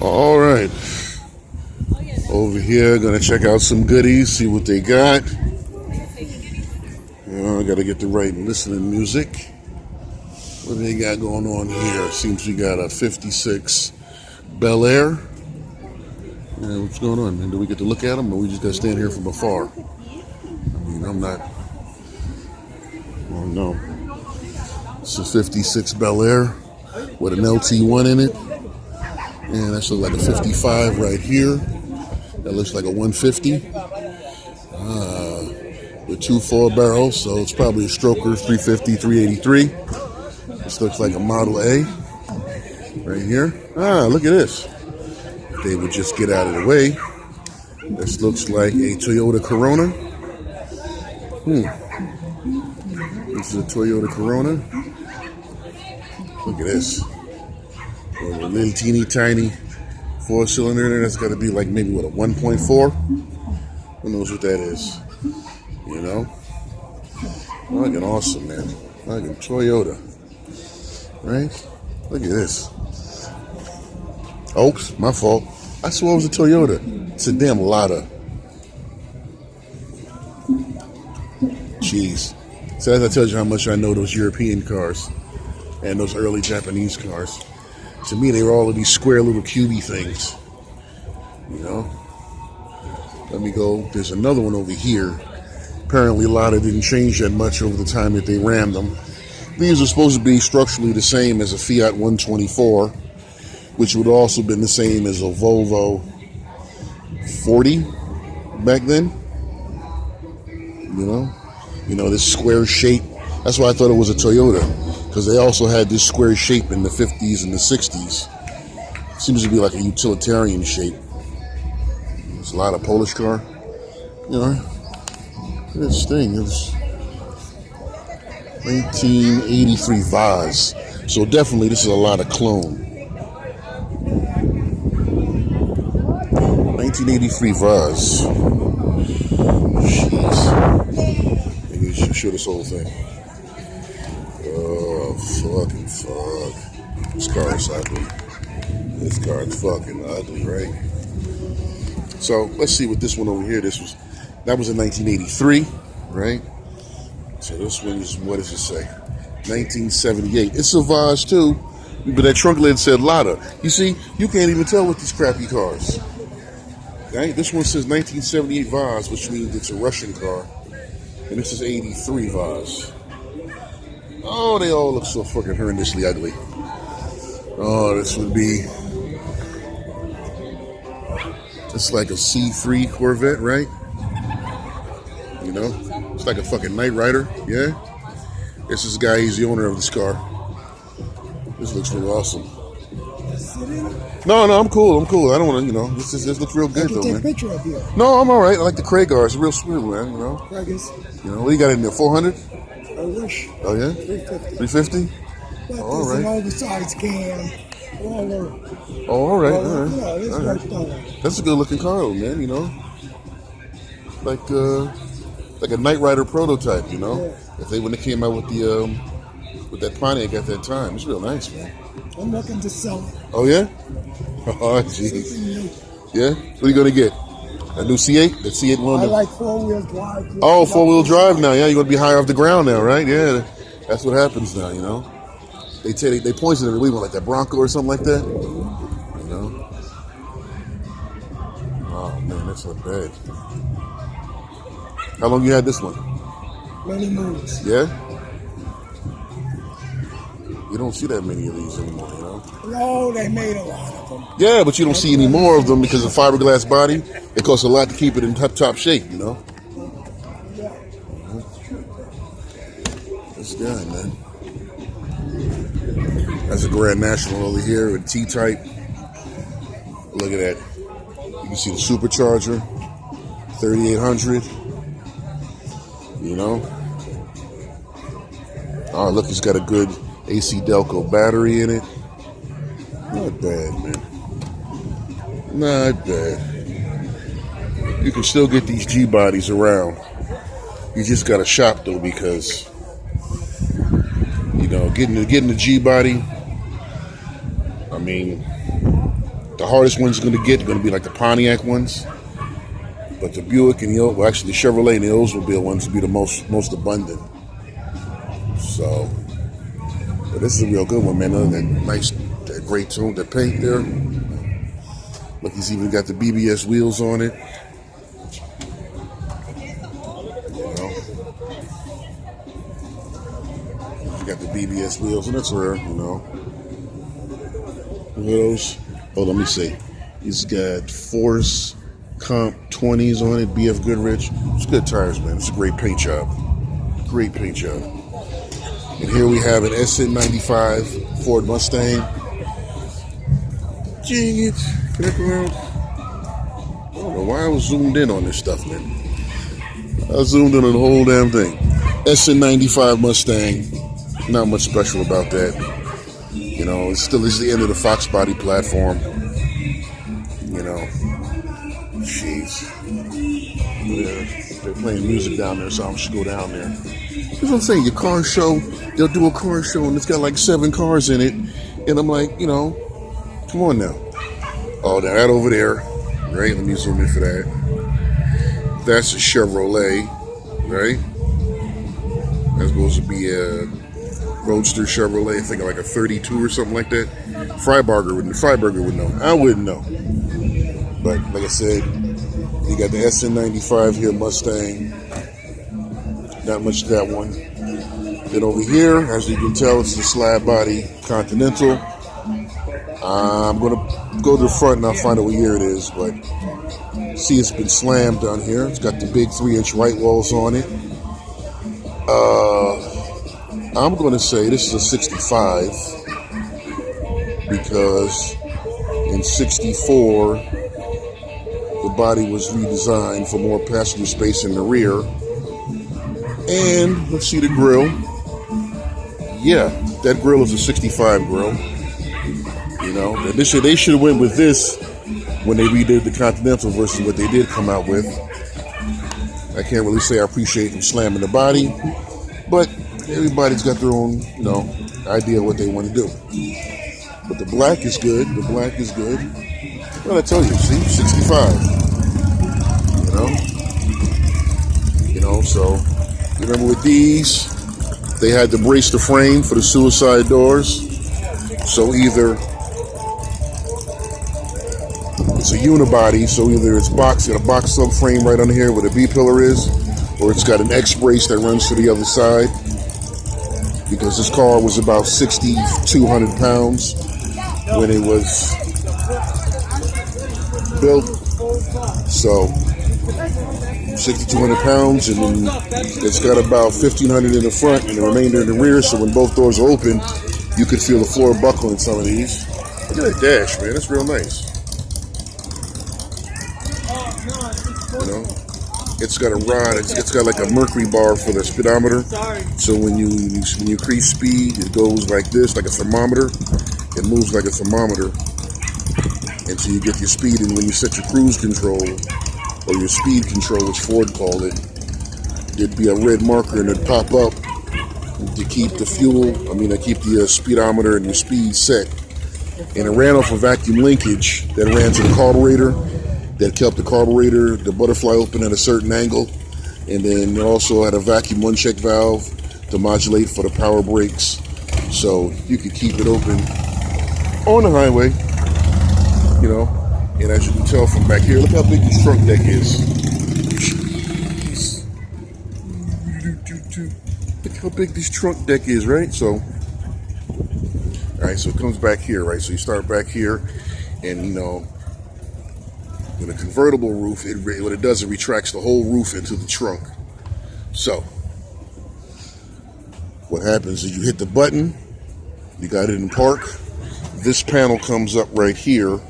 All right. Over here, gonna check out some goodies, see what they got. I gotta get the right listening music. What do they got going on here? Seems we got a 56 Bel Air. What's going on, man? Do we get to look at them, or we just gotta stand here from afar? I mean, I'm not. Oh no. It's a 56 Bel Air with an LT1 in it. And that's like a 55 right here. That looks like a 150. With 2 4-barrels, so it's probably a stroker 350, 383. This looks like a Model A right here. Look at this. If they would just get out of the way. This looks like a Toyota Corona. This is a Toyota Corona. Look at this. A little teeny tiny 4-cylinder there. That's got to be like maybe what, a 1.4? Who knows what that is? You know? Fucking awesome, man. Fucking Toyota. Right? Look at this. Oops, my fault. I swore it was a Toyota. It's a damn Lada. Jeez. So that tells you how much I know those European cars and those early Japanese cars. To me, they were all of these square little cubey things. You know? Let me go. There's another one over here. Apparently, Lada didn't change that much over the time that they rammed them. These are supposed to be structurally the same as a Fiat 124, which would also been the same as a Volvo 40 back then. You know, this square shape. That's why I thought it was a Toyota, because they also had this square shape in the 50s and the 60s. Seems to be like a utilitarian shape. There's a lot of Polish car. You know, this thing is 1983 Vaz. So definitely this is a lot of clone. 1983 Vaz. Jeez. Maybe we should show this whole thing. Oh, fucking fuck. This car is ugly. This car is fucking ugly, right? So let's see what this one over here, that was in 1983, right? So this one is, what does it say? 1978. It's a Vaz too, but that trunk lid said Lada. You see, you can't even tell with these crappy cars. Right? This one says 1978 Vaz, which means it's a Russian car. And this is 83 Vaz. Oh, they all look so fucking horrendously ugly. Oh, this would be... It's like a C3 Corvette, right? You know? It's like a fucking Knight Rider, yeah? This is the guy, he's the owner of this car. This looks really awesome. No, I'm cool. I don't want to, this looks real good, though, man. Take a picture of you. No, I'm all right. I like the Craigar. It's real smooth, man, you know? Craigars. What do you got in there, 400? I wish. Oh, yeah? 350. 350? But all right. An oversized cam. Oh, all right. Yeah, it's worked on. That's a good-looking car, though, man, you know? Like a Knight Rider prototype, you know? Yeah. If they wouldn't have came out with that Pontiac at that time. It's real nice, man. I'm looking to sell it. Oh, yeah? Oh, jeez. Yeah? What are you going to get? A new C8? The C8 one? I like four-wheel drive. Oh, four-wheel drive now. Yeah, you're going to be higher off the ground now, right? Yeah, that's what happens now, you know? They poison it, we want like that Bronco or something like that. You know? Oh, man, that's not bad. How long you had this one? Many moves. Yeah? You don't see that many of these anymore, you know? No, they made a lot of them. Yeah, but you don't see any more of them because of fiberglass body. It costs a lot to keep it in top shape, you know? Yeah. This guy, man. That's a Grand National over here with T-Type. Look at that. You can see the supercharger, 3800. You know? Oh, look, he's got a good AC Delco battery in it. Not bad, man. Not bad. You can still get these G-bodies around. You just got to shop, though, because, getting the G-body, I mean, The hardest ones you're going to be like the Pontiac ones. But the Buick and well, actually the Chevrolet and the Oldsmobile ones will be the most abundant. So, but this is a real good one, man. That great tone, the paint there. Look, he's even got the BBS wheels on it. You know, you got the BBS wheels, and that's rare. You know, look at those. Oh, let me see. He's got Force Comp 20s on it, BF Goodrich. It's good tires, man. It's a great paint job. Great paint job. And here we have an SN95 Ford Mustang. Dang it. Connect around. I don't know why I was zoomed in on this stuff, man. I zoomed in on the whole damn thing. SN95 Mustang. Not much special about that. You know, it still is the end of the Fox body platform. You know. Jeez. They're playing music down there, so I should go down there. That's what I'm saying. Your car show, they'll do a car show, and it's got like 7 cars in it. And I'm like, you know, come on now. Oh, that over there. Right? Let me zoom in for that. That's a Chevrolet, right? That's supposed to be a Roadster Chevrolet, I think like a 32 or something like that. Freiberger would know. I wouldn't know. But like I said, you got the SN95 here, Mustang. Not much to that one. Then over here, as you can tell, it's the slab body Continental. I'm going to go to the front and I'll find out what year it is. But see, it's been slammed down here. It's got the big 3-inch white walls on it. I'm going to say this is a 65 because in 64, the body was redesigned for more passenger space in the rear. And let's see the grill. Yeah, that grill is a 65 grill. You know, they should have went with this when they redid the Continental versus what they did come out with. I can't really say I appreciate them slamming the body, but everybody's got their own, you know, idea of what they want to do. But the black is good. The black is good. Well, I tell you, see, 65. You know, so you remember with these, they had to brace the frame for the suicide doors. So either it's a unibody, so either it's got a box subframe right under here where the B pillar is, or it's got an X brace that runs to the other side. Because this car was about 6,200 pounds when it was built. So 6,200 pounds, and then it's got about 1,500 in the front and the remainder in the rear. So when both doors are open, you could feel the floor buckle in some of these. Look at that dash, man. That's real nice. You know, it's got a rod. It's got like a mercury bar for the speedometer. So when you increase speed, it goes like this, like a thermometer. It moves like a thermometer until you get your speed. And when you set your cruise control or your speed control, which Ford called it, there'd be a red marker and it'd pop up to keep the keep the speedometer and your speed set. And it ran off a vacuum linkage that ran to the carburetor, that kept the carburetor, the butterfly open at a certain angle. And then it also had a vacuum one-check valve to modulate for the power brakes. So you could keep it open on the highway, you know. And as you can tell from back here, look how big this trunk deck is. Jeez. Look how big this trunk deck is, right? So, all right, so it comes back here, right? So you start back here, and, you know, with a convertible roof, what it does, it retracts the whole roof into the trunk. So, what happens is you hit the button, you got it in park, this panel comes up right here,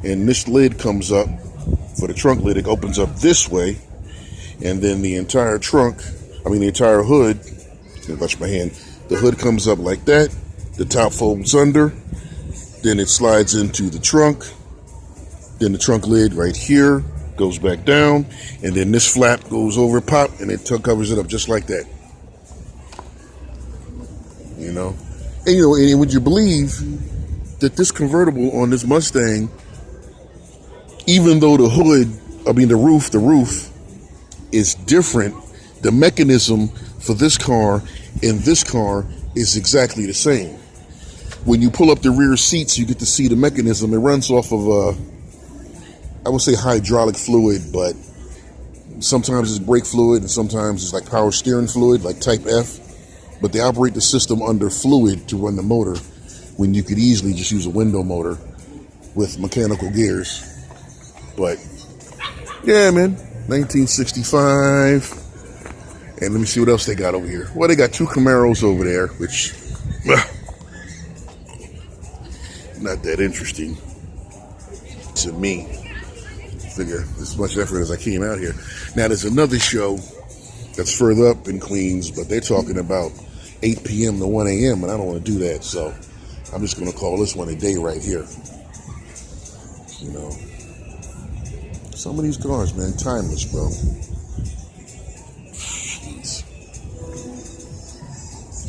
and this lid comes up, for the trunk lid, it opens up this way, and then the entire the entire hood, watch my hand, the hood comes up like that, the top folds under, then it slides into the trunk, then the trunk lid right here goes back down, and then this flap goes over, pop, and it covers it up just like that. You know? And would you believe that this convertible on this Mustang, even though the roof is different, the mechanism for this car and this car is exactly the same. When you pull up the rear seats, you get to see the mechanism. It runs off of I would say hydraulic fluid, but sometimes it's brake fluid and sometimes it's like power steering fluid, like type F. But they operate the system under fluid to run the motor, when you could easily just use a window motor with mechanical gears. But yeah, man, 1965. And let me see what else they got over here. Well, they got two Camaros over there, which not that interesting to me. Figure as much effort as I came out here. Now there's another show that's further up in Queens, but they're talking about 8 p.m. to 1 a.m. and I don't want to do that, so I'm just going to call this one a day right here. You know, some of these cars, man, timeless, bro. Jeez.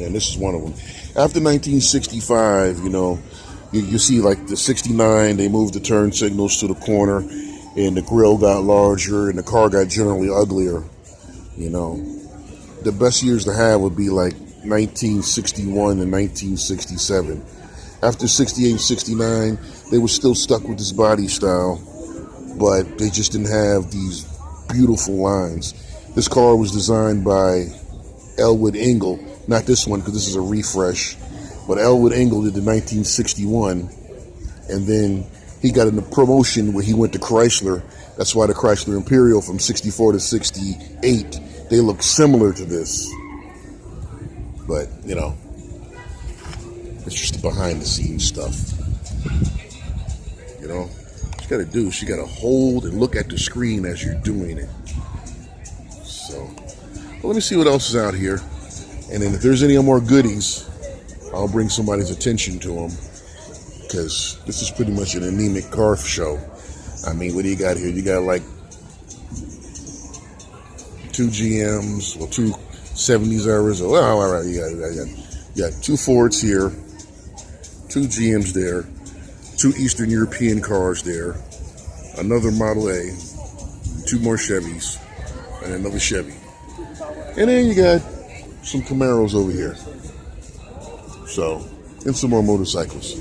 And this is one of them. After 1965, you know, you see like the 69, they moved the turn signals to the corner and the grill got larger and the car got generally uglier. You know, the best years to have would be like 1961 and 1967. After 68 and 69, they were still stuck with this body style, but they just didn't have these beautiful lines. This car was designed by Elwood Engel, not this one because this is a refresh, but Elwood Engel did the 1961, and then he got in the promotion where he went to Chrysler. That's why the Chrysler Imperial from 64 to 68, they look similar to this. But, you know, it's just the behind the scenes stuff. You know, what you got to do is you got to hold and look at the screen as you're doing it. So, well, let me see what else is out here. And then if there's any more goodies, I'll bring somebody's attention to them. Because this is pretty much an anemic car show. I mean, what do you got here? You got like two GMs, or two 70s eras. Well, all right, you got two Fords here, two GMs there, two Eastern European cars there, another Model A, two more Chevys, and another Chevy. And then you got some Camaros over here. So, and some more motorcycles.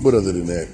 But other than that,